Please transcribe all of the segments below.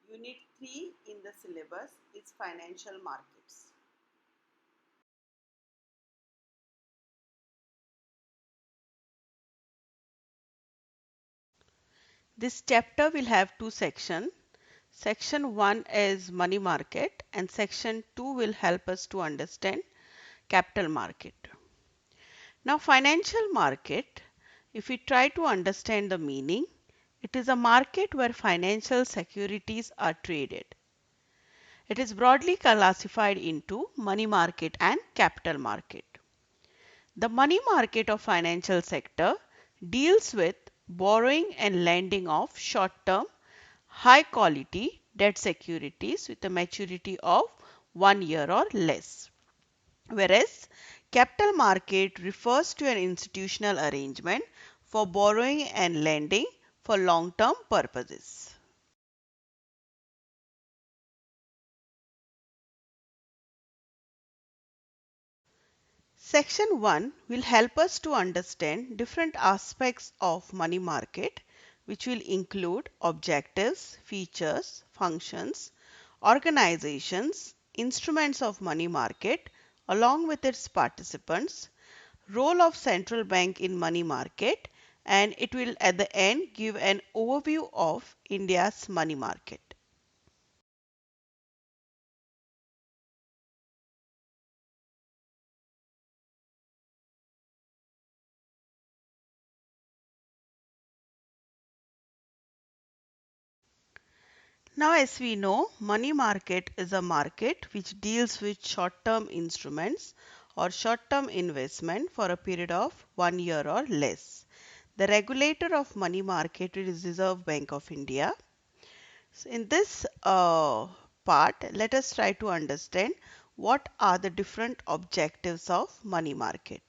Unit 3 in the syllabus is financial markets. This chapter will have two sections. Section 1 is money market and section 2 will help us to understand capital market. Now financial market, if we try to understand the meaning, it is a market where financial securities are traded. It is broadly classified into money market and capital market. The money market of financial sector deals with borrowing and lending of short-term, high-quality debt securities with a maturity of 1 year or less. Whereas capital market refers to an institutional arrangement for borrowing and lending for long-term purposes. Section 1 will help us to understand different aspects of money market, which will include objectives, features, functions, organizations, instruments of money market along with its participants, role of central bank in money market, and it will at the end give an overview of India's money market. Now, as we know, money market is a market which deals with short-term instruments or short-term investment for a period of 1 year or less. The regulator of money market is Reserve Bank of India. So in this part, let us try to understand what are the different objectives of money market.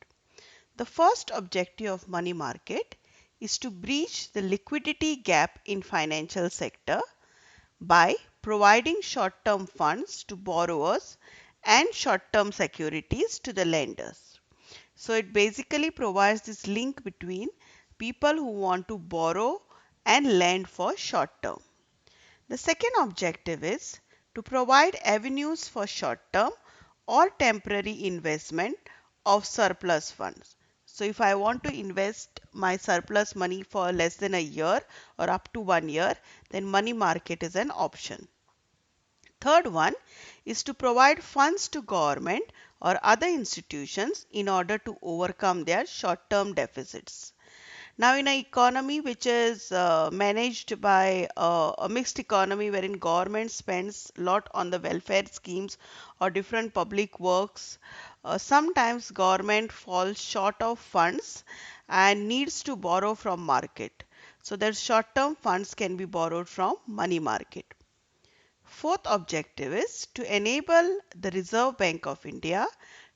The first objective of money market is to breach the liquidity gap in financial sector by providing short-term funds to borrowers and short-term securities to the lenders. So it basically provides this link between people who want to borrow and lend for short term. The second objective is to provide avenues for short-term or temporary investment of surplus funds. So if I want to invest my surplus money for less than a year or up to 1 year, then money market is an option. Third one is to provide funds to government or other institutions in order to overcome their short-term deficits. Now, in an economy which is managed by a mixed economy wherein government spends a lot on the welfare schemes or different public works, sometimes government falls short of funds and needs to borrow from market. So, their short-term funds can be borrowed from money market. Fourth objective is to enable the Reserve Bank of India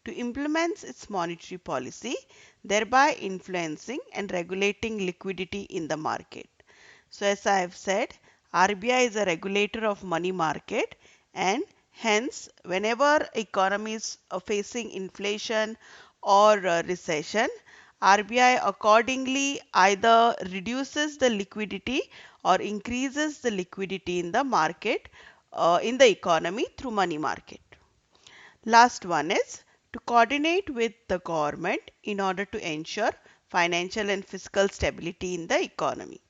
to implement its monetary policy, thereby influencing and regulating liquidity in the market. So as I have said, RBI is a regulator of money market and hence whenever economy is facing inflation or recession, RBI accordingly either reduces the liquidity or increases the liquidity in the market in the economy through money market. Last one is to coordinate with the government in order to ensure financial and fiscal stability in the economy.